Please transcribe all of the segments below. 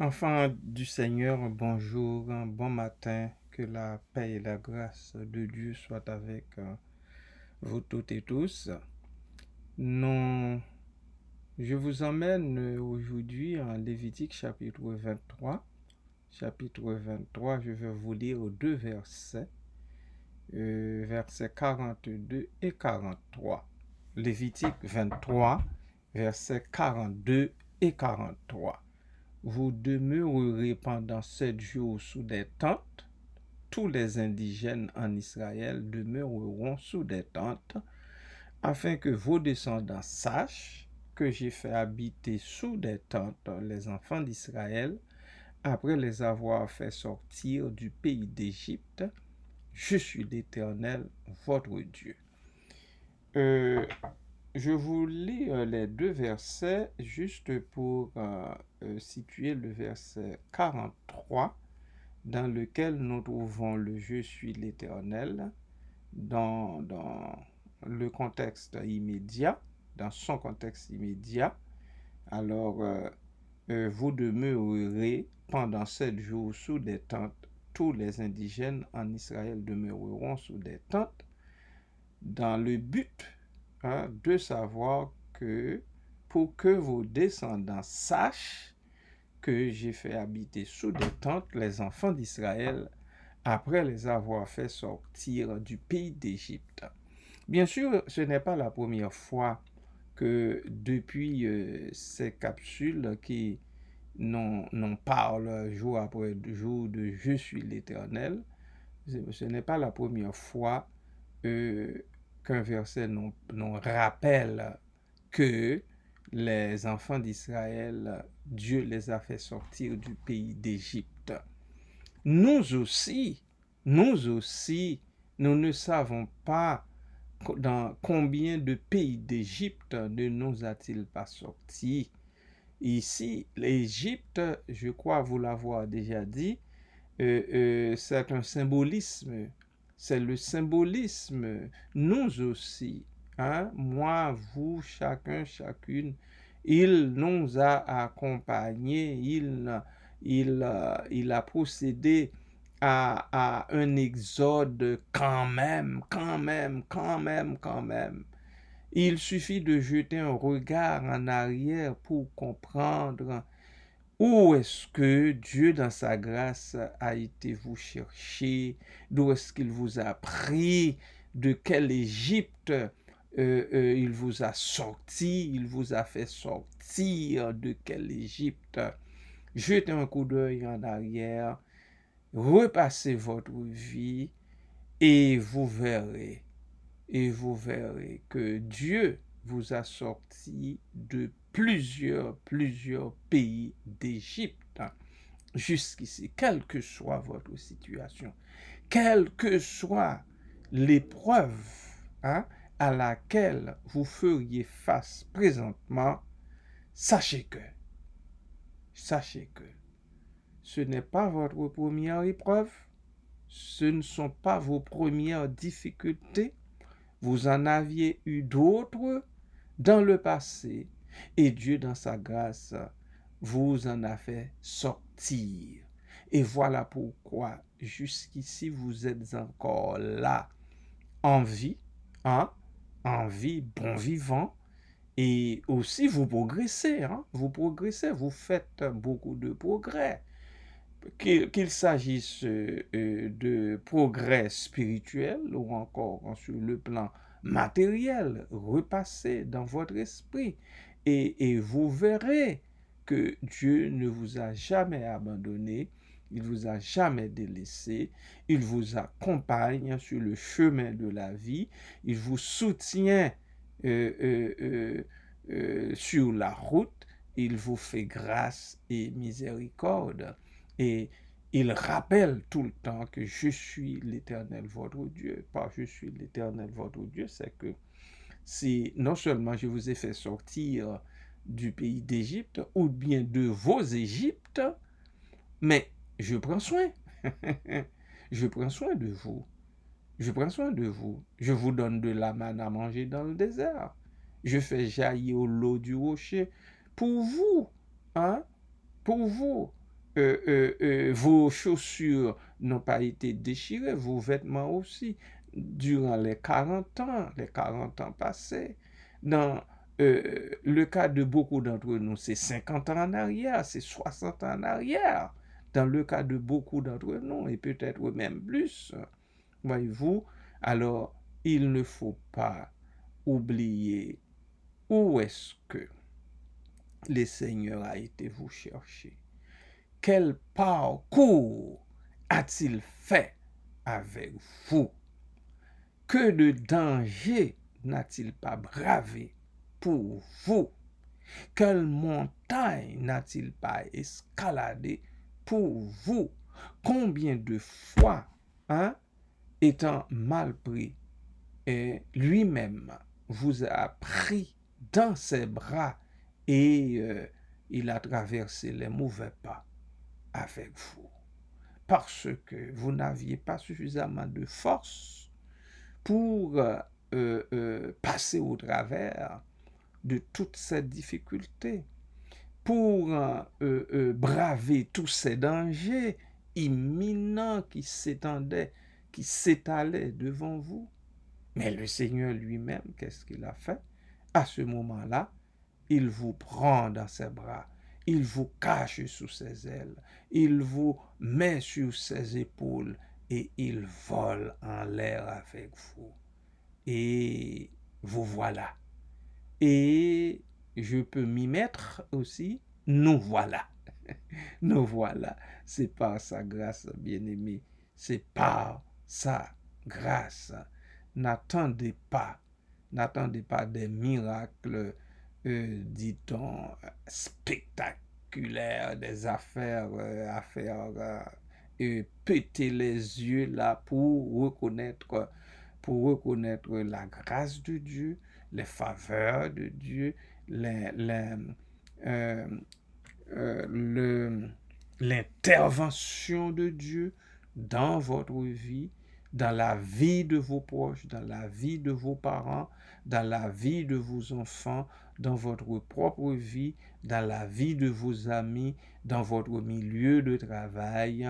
Enfants du Seigneur, bonjour, bon matin, que la paix et la grâce de Dieu soient avec vous toutes et tous. Nous, je vous emmène aujourd'hui en Lévitique chapitre 23. Chapitre 23, je vais vous lire deux versets, versets 42 et 43. Lévitique 23, versets 42 et 43. Vous demeurerez pendant 7 jours sous des tentes. Tous les indigènes en Israël demeureront sous des tentes, afin que vos descendants sachent que j'ai fait habiter sous des tentes les enfants d'Israël, après les avoir fait sortir du pays d'Égypte. Je suis l'Éternel, votre Dieu. Je vous lis les deux versets juste pour situer le verset 43 dans lequel nous trouvons le Je suis l'Éternel dans le contexte immédiat, dans son contexte immédiat. Alors, vous demeurerez pendant 7 jours sous des tentes. Tous les indigènes en Israël demeureront sous des tentes dans le but de savoir que pour que vos descendants sachent que j'ai fait habiter sous des tentes les enfants d'Israël après les avoir fait sortir du pays d'Égypte. Bien sûr, ce n'est pas la première fois que depuis ces capsules qui n'en parlent jour après jour de Je suis l'Éternel, ce n'est pas la première fois qu'un verset nous rappelle que les enfants d'Israël, Dieu les a fait sortir du pays d'Égypte. Nous aussi, nous ne savons pas dans combien de pays d'Égypte ne nous a-t-il pas sortis. Ici, l'Égypte, je crois vous l'avoir déjà dit, c'est un symbolisme. C'est le symbolisme. Nous aussi, moi, vous, chacun, chacune, il nous a accompagnés, il a procédé à un exode quand même. Il suffit de jeter un regard en arrière pour comprendre où est-ce que Dieu, dans sa grâce, a été vous chercher, d'où est-ce qu'il vous a pris, de quelle Égypte il vous a sorti, il vous a fait sortir de quelle Égypte. Jetez un coup d'œil en arrière, repassez votre vie et vous verrez que Dieu vous a sorti de plusieurs pays d'Égypte jusqu'ici, quelle que soit votre situation, quelle que soit l'épreuve à laquelle vous feriez face présentement, sachez que ce n'est pas votre première épreuve, ce ne sont pas vos premières difficultés, vous en aviez eu d'autres dans le passé et Dieu, dans sa grâce, vous en a fait sortir. Et voilà pourquoi jusqu'ici vous êtes encore là, en vie, en vie, bon vivant, et aussi vous progressez, vous faites beaucoup de progrès. Qu'il s'agisse de progrès spirituel ou encore sur le plan matériel, repassez dans votre esprit et vous verrez que Dieu ne vous a jamais abandonné, il vous a jamais délaissé, il vous accompagne sur le chemin de la vie, il vous soutient sur la route, il vous fait grâce et miséricorde. Et il rappelle tout le temps que je suis l'Éternel votre Dieu. Par je suis l'Éternel votre Dieu, c'est que si non seulement je vous ai fait sortir du pays d'Égypte ou bien de vos Égyptes, mais je prends soin. Je prends soin de vous. Je prends soin de vous. Je vous donne de la manne à manger dans le désert. Je fais jaillir l'eau du rocher pour vous. Pour vous. vos chaussures n'ont pas été déchirées, vos vêtements aussi, durant les 40 ans passés. Dans le cas de beaucoup d'entre nous, c'est 50 ans en arrière, c'est 60 ans en arrière. Dans le cas de beaucoup d'entre nous, et peut-être même plus, voyez-vous, alors il ne faut pas oublier où est-ce que le Seigneur a été vous chercher. Quel parcours a-t-il fait avec vous? Que de dangers n'a-t-il pas bravé pour vous? Quelle montagne n'a-t-il pas escaladé pour vous? Combien de fois, étant mal pris, lui-même vous a pris dans ses bras et il a traversé les mauvais pas avec vous. Parce que vous n'aviez pas suffisamment de force pour passer au travers de toutes ces difficultés, pour braver tous ces dangers imminents qui s'étendaient, qui s'étalaient devant vous. Mais le Seigneur lui-même, qu'est-ce qu'il a fait? À ce moment-là, il vous prend dans ses bras, il vous cache sous ses ailes, il vous met sur ses épaules et il vole en l'air avec vous. Et vous voilà. Et je peux m'y mettre aussi. Nous voilà. Nous voilà. C'est par sa grâce, bien-aimé. C'est par sa grâce. N'attendez pas des miracles, dit-on, spectaculaires, des affaires à faire péter les yeux là pour reconnaître la grâce de Dieu, les faveurs de Dieu, euh, l'intervention de Dieu dans votre vie, dans la vie de vos proches, dans la vie de vos parents, dans la vie de vos enfants, dans votre propre vie, dans la vie de vos amis, dans votre milieu de travail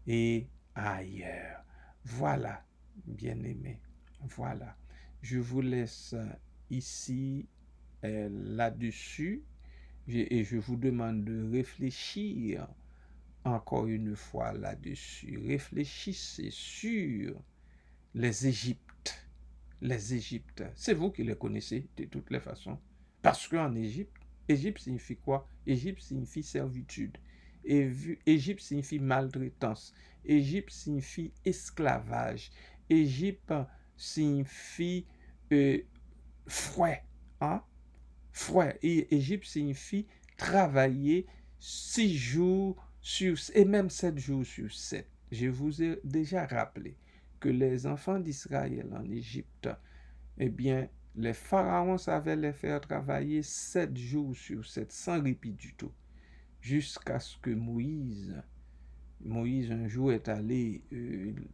et ailleurs. Voilà, bien-aimés, voilà. Je vous laisse ici, là-dessus, et je vous demande de réfléchir encore une fois là-dessus. Réfléchissez sur les Égyptes. Les Égyptes, c'est vous qui les connaissez de toutes les façons. Parce qu'en Égypte, Égypte signifie quoi? Égypte signifie servitude. Égypte signifie maltraitance. Égypte signifie esclavage. Égypte signifie fouet. Fouet. Et Égypte signifie travailler 6 jours sur, et même 7 jours sur 7. Je vous ai déjà rappelé que les enfants d'Israël en Égypte, eh bien, les pharaons savaient les faire travailler 7 jours sur 7, sans répit du tout, jusqu'à ce que Moïse un jour est allé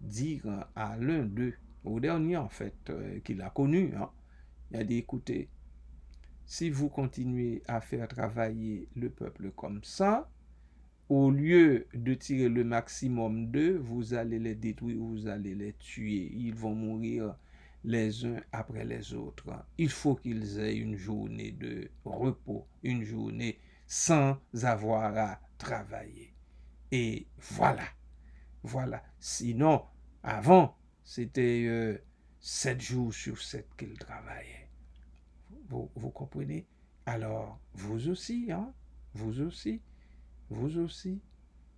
dire à l'un d'eux, au dernier en fait, qu'il a connu, il a dit, écoutez, si vous continuez à faire travailler le peuple comme ça, au lieu de tirer le maximum d'eux, vous allez les détruire, vous allez les tuer. Ils vont mourir les uns après les autres. Il faut qu'ils aient une journée de repos, une journée sans avoir à travailler. Et voilà, voilà. Sinon, avant, c'était 7 jours sur 7 qu'ils travaillaient. Vous comprenez? Alors, vous aussi, vous aussi, vous aussi,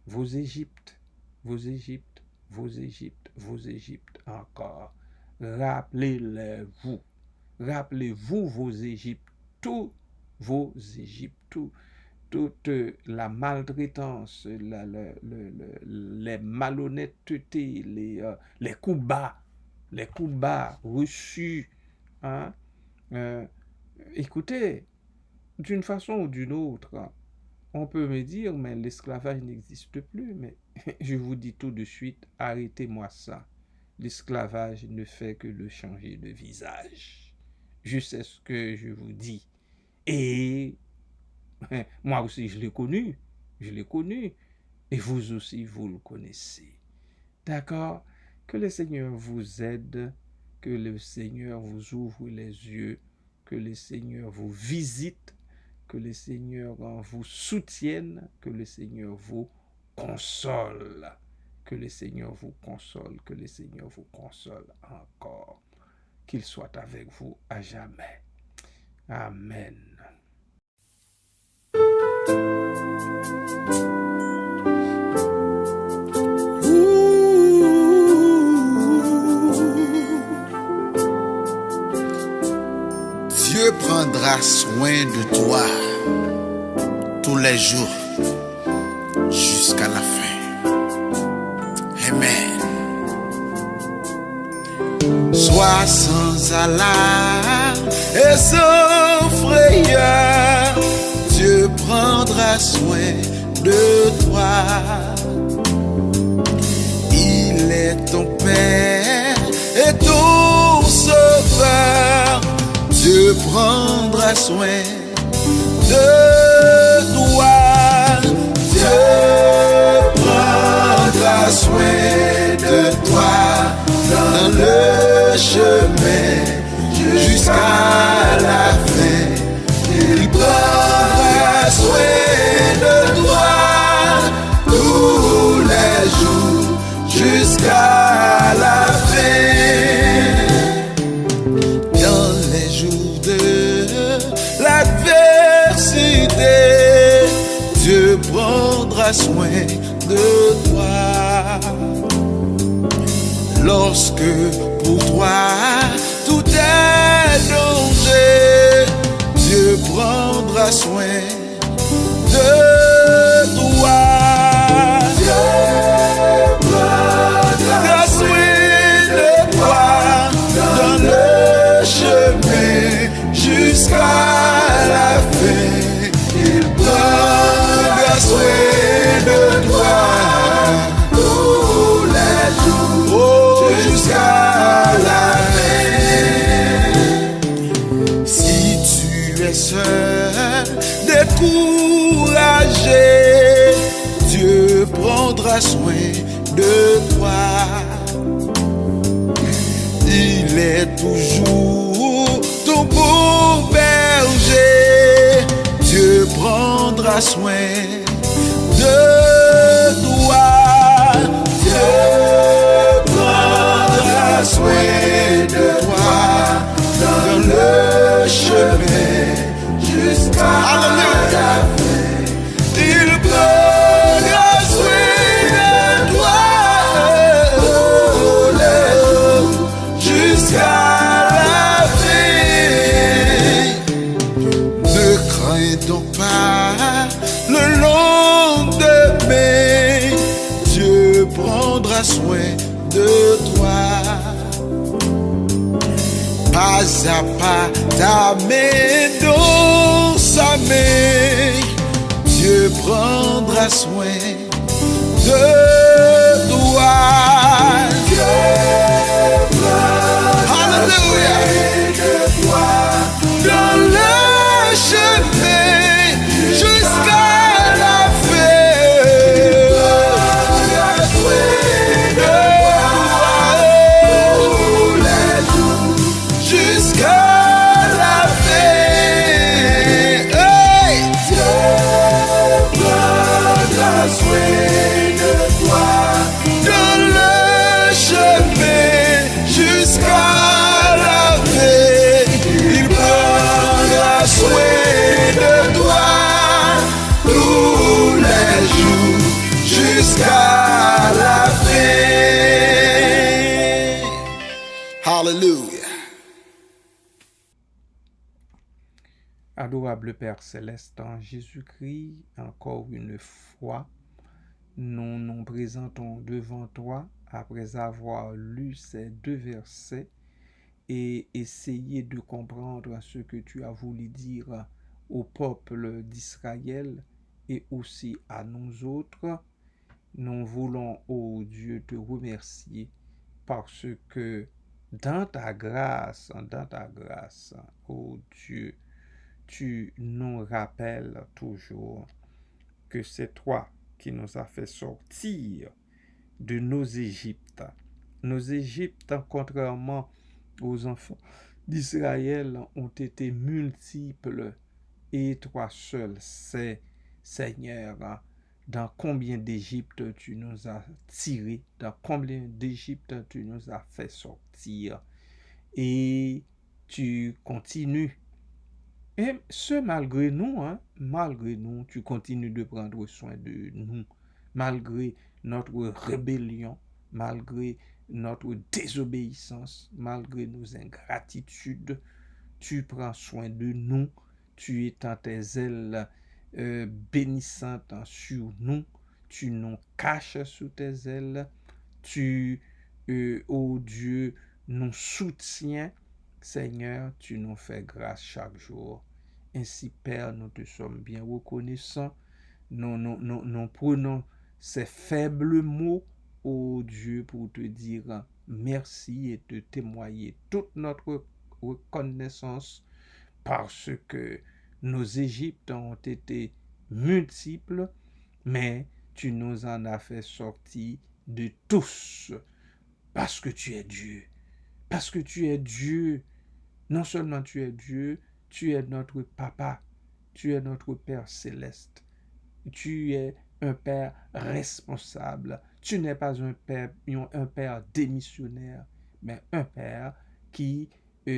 vos Égyptes, vos Égyptes, vos Égyptes, vos Égyptes encore. Rappelez-les-vous. Rappelez-vous vos Égyptes, tous vos Égyptes, toute la maltraitance, les malhonnêtetés, les coups bas reçus. Hein? Écoutez, d'une façon ou d'une autre, on peut me dire, mais l'esclavage n'existe plus. Mais je vous dis tout de suite, arrêtez-moi ça. L'esclavage ne fait que le changer de visage. Je sais ce que je vous dis. Et moi aussi, je l'ai connu. Je l'ai connu. Et vous aussi, vous le connaissez. D'accord? Que le Seigneur vous aide, que le Seigneur vous ouvre les yeux, que le Seigneur vous visite, que le Seigneur vous soutienne, que le Seigneur vous console. Que le Seigneur vous console, que le Seigneur vous console encore. Qu'il soit avec vous à jamais. Amen. Dieu prendra soin de toi tous les jours jusqu'à la fin. Amen. Sois sans alarme et sans frayeur, Dieu prendra soin de toi. Il est ton Père et ton Sauveur, Dieu prendra soin de toi. Dieu prendra soin de toi dans le chemin jusqu'à la fin. Il prendra soin de toi tous les jours jusqu'à la fin. Dans les jours de l'adversité, Dieu prendra soin de toi. Lorsque pour toi tout est danger, Dieu prendra soin de toi. Dieu prendra soin de toi dans le chemin jusqu'à la fin. Il prendra soin de toi tous les jours jusqu'à la fin. Si tu es seul, découragé, Dieu prendra soin de toi. Il est toujours ton bon berger, Dieu prendra soin de toi. Dieu prendra soin de toi dans le chemin jusqu'à la fin. Il prendra soin de toi tous les jours jusqu'à la fin. Ne crains donc pas le lendemain, Dieu prendra soin de toi. Pas à pas, ta main dans sa main, Dieu prendra soin de toi. Dieu prendra soin de toi dans le chemin jusqu'à la fin. Jusqu'à la fin. Hey! Dieu prendra soin de toi dans le chemin jusqu'à la fin. Il prendra soin de toi tous les jours jusqu'à la fin. Hallelujah. Adorable Père Céleste, en Jésus-Christ, encore une fois, nous nous présentons devant toi après avoir lu ces deux versets et essayé de comprendre ce que tu as voulu dire au peuple d'Israël et aussi à nous autres. Nous voulons, ô Dieu, te remercier parce que dans ta grâce, ô Dieu, tu nous rappelles toujours que c'est toi qui nous a fait sortir de nos Égyptes. Nos Égyptes, contrairement aux enfants d'Israël, ont été multiples et toi seul sais, Seigneur, dans combien d'Égypte tu nous as tirés, dans combien d'Égypte tu nous as fait sortir. Et tu continues. Et ce, malgré nous, tu continues de prendre soin de nous, malgré notre rébellion, malgré notre désobéissance, malgré nos ingratitudes, tu prends soin de nous, tu étends tes ailes bénissantes sur nous, tu nous caches sous tes ailes, tu, ô Dieu, nous soutiens. Seigneur, tu nous fais grâce chaque jour. Ainsi, Père, nous te sommes bien reconnaissants. Nous prenons ces faibles mots, ô Dieu, pour te dire merci et te témoigner toute notre reconnaissance parce que nos Égyptes ont été multiples, mais tu nous en as fait sortir de tous parce que tu es Dieu. Parce que tu es Dieu. Non seulement tu es Dieu, tu es notre papa, tu es notre Père céleste. Tu es un Père responsable. Tu n'es pas un père démissionnaire, mais un Père qui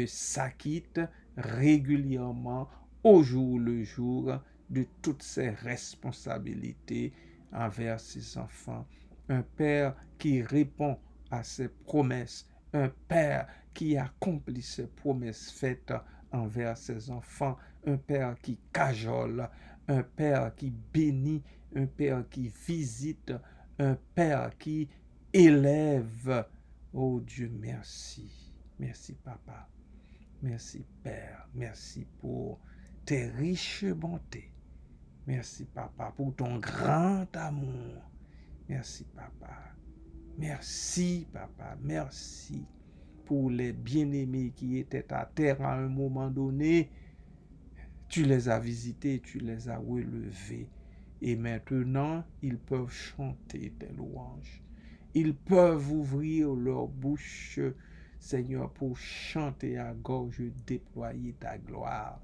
s'acquitte régulièrement au jour le jour de toutes ses responsabilités envers ses enfants. Un Père qui répond à ses promesses. Un Père qui accomplit ses promesses faites envers ses enfants. Un Père qui cajole. Un Père qui bénit. Un Père qui visite. Un Père qui élève. Oh Dieu, merci. Merci, Papa. Merci, Père. Merci pour tes riches bontés. Merci, Papa, pour ton grand amour. Merci, Papa. Merci, Papa. Merci pour les bien-aimés qui étaient à terre à un moment donné. Tu les as visités, tu les as relevés. Et maintenant, ils peuvent chanter tes louanges. Ils peuvent ouvrir leur bouche, Seigneur, pour chanter à gorge déployée ta gloire.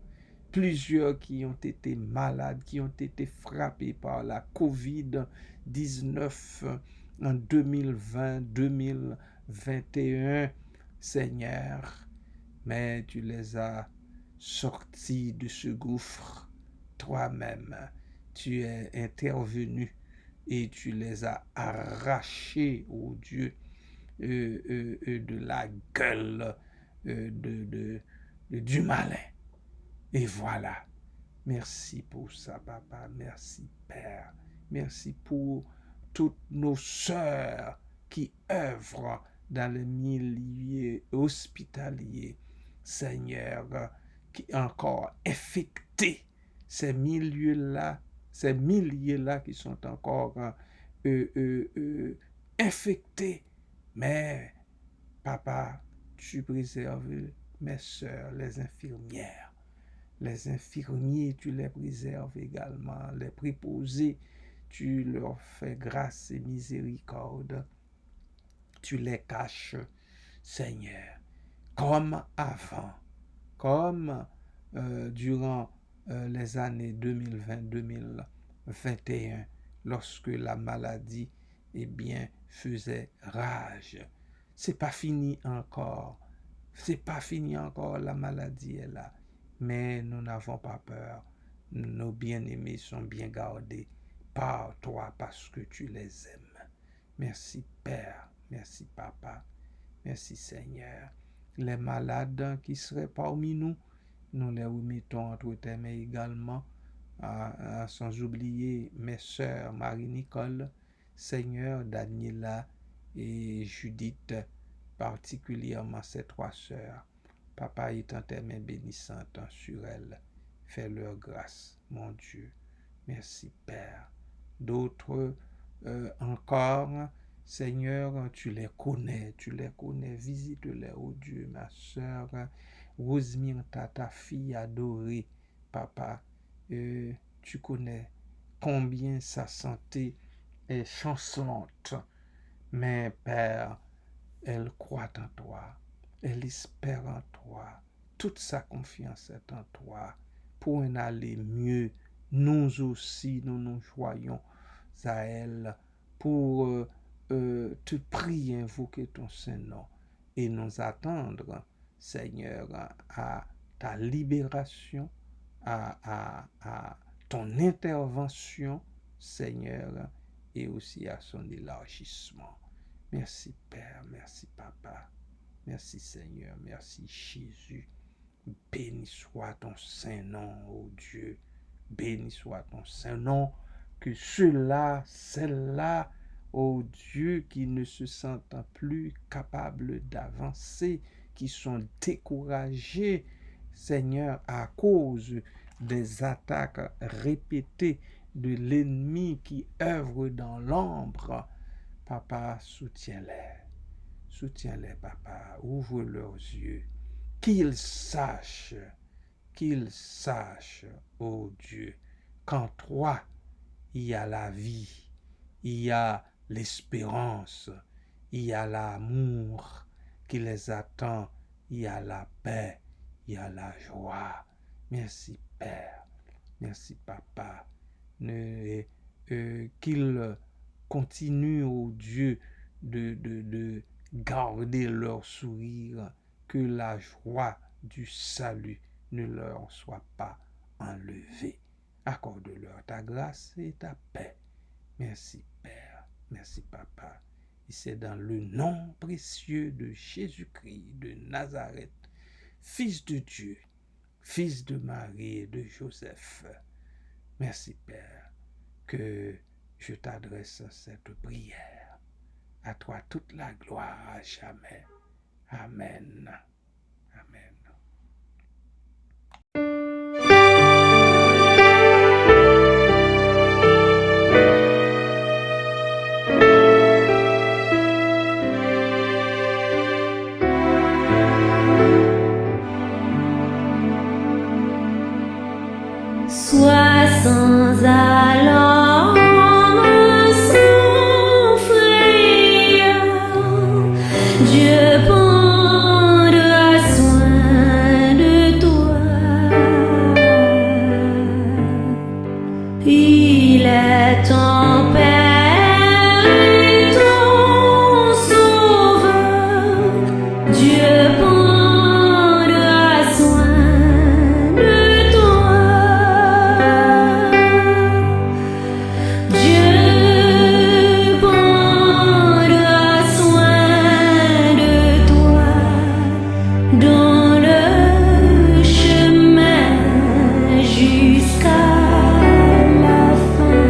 Plusieurs qui ont été malades, qui ont été frappés par la COVID-19 en 2020-2021, Seigneur, mais tu les as sortis de ce gouffre toi-même. Tu es intervenu et tu les as arrachés, oh Dieu, de la gueule du malin. Et voilà. Merci pour ça, Papa. Merci, Père. Merci pour toutes nos sœurs qui œuvrent dans le milieu hospitalier. Seigneur, qui encore affectés, ces milieux-là qui sont encore infectés. Mais, Papa, tu préserves mes sœurs, les infirmières. Les infirmiers, tu les préserves également. Les préposés, tu leur fais grâce et miséricorde. Tu les caches, Seigneur, comme avant, comme durant les années 2020-2021, lorsque la maladie, faisait rage. C'est pas fini encore. C'est pas fini encore, la maladie est là. Mais nous n'avons pas peur. Nos bien-aimés sont bien gardés par toi parce que tu les aimes. Merci Père, merci Papa, merci Seigneur. Les malades qui seraient parmi nous, nous les remettons entre tes mains également, sans oublier mes sœurs Marie-Nicole, Seigneur, Daniela et Judith, particulièrement ces trois sœurs. Papa, étend tes mains bénissantes sur elles. Fais-leur grâce, mon Dieu. Merci, Père. D'autres encore, Seigneur, tu les connais. Visite-les, oh Dieu, ma sœur Rosemire, ta fille adorée. Papa, tu connais combien sa santé est chancelante, mais Père, elle croit en toi, elle espère en toi, toute sa confiance est en toi. Pour en aller mieux, nous aussi, nous nous joignons à elle pour te prier, invoquer ton Saint-Nom et nous attendre, Seigneur, à ta libération, à ton intervention, Seigneur, et aussi à son élargissement. Merci Père, merci Papa, merci Seigneur, merci Jésus. Béni soit ton Saint-Nom, ô Dieu. Béni soit ton Saint-Nom. Que ceux-là, celles-là, ô Dieu, qui ne se sentent plus capables d'avancer, qui sont découragés, Seigneur, à cause des attaques répétées de l'ennemi qui œuvre dans l'ombre, Papa, soutiens-les. Soutiens-les, Papa. Ouvre leurs yeux. Qu'ils sachent, ô Dieu, qu'en toi, il y a la vie, il y a l'espérance, il y a l'amour qui les attend, il y a la paix, il y a la joie. Merci Père, merci Papa. Qu'ils continuent, ô Dieu, de garder leur sourire, que la joie du salut ne leur soit pas enlevée. Accorde-leur ta grâce et ta paix. Merci Père, merci Papa. Et c'est dans le nom précieux de Jésus-Christ de Nazareth, Fils de Dieu, Fils de Marie et de Joseph. Merci Père, que je t'adresse cette prière. À toi toute la gloire à jamais. Amen. Amen. Sois sans alarme, sans frayeur, Dieu prendra soin de toi. Il est ton Père et ton Sauveur, Dieu prendra soin de toi. Dieu prendra soin de toi dans le chemin jusqu'à la fin.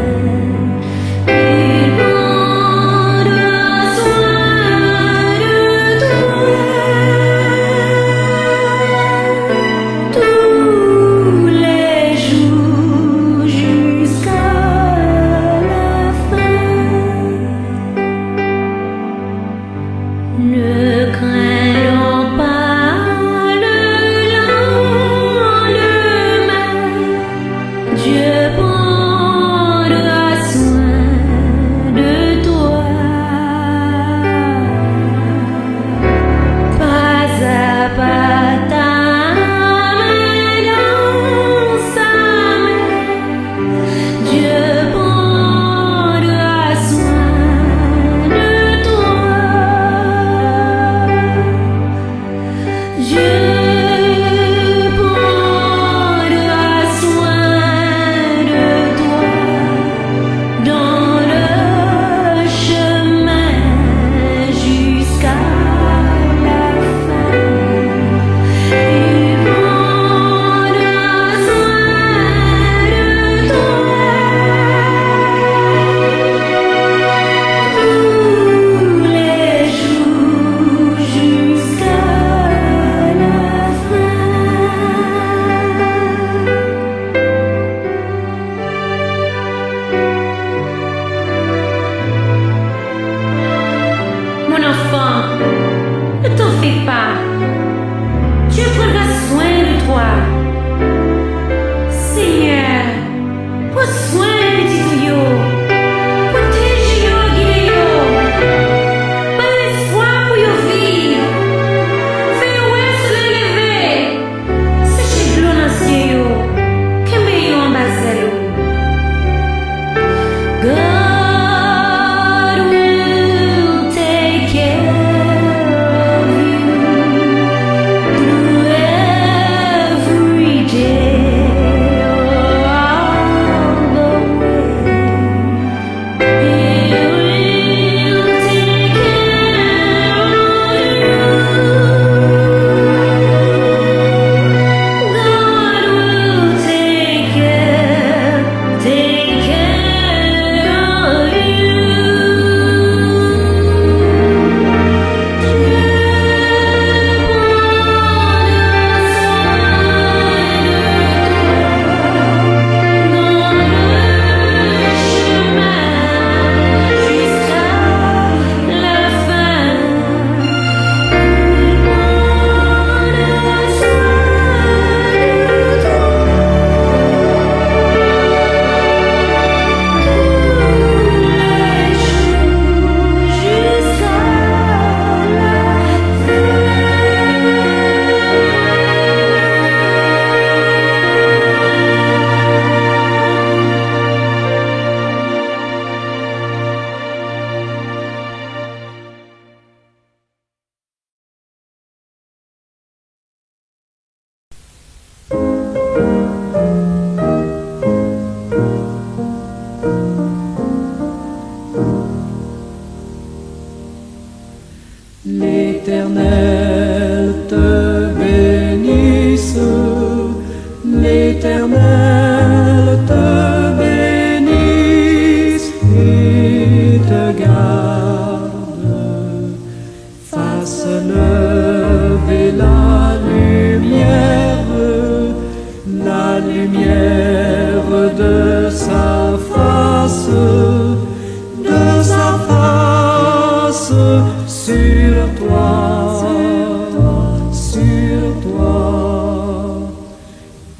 sur toi,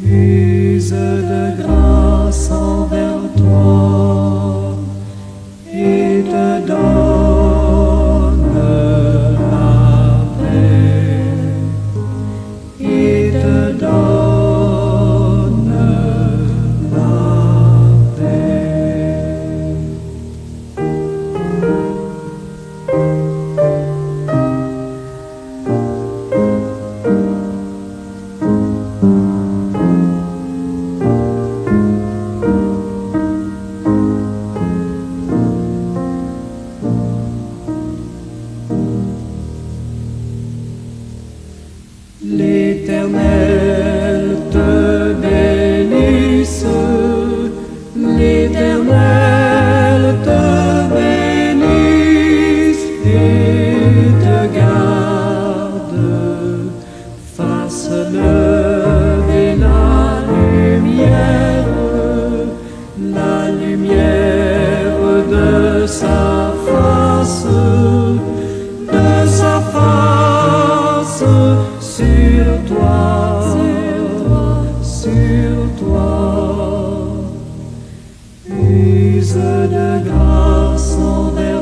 use de grâce envers toi et te donne la paix, et te donne la paix. L'Éternel te bénisse, l'Éternel te bénisse et te garde, fasse lever la lumière de sa face sur toi, use de grâce envers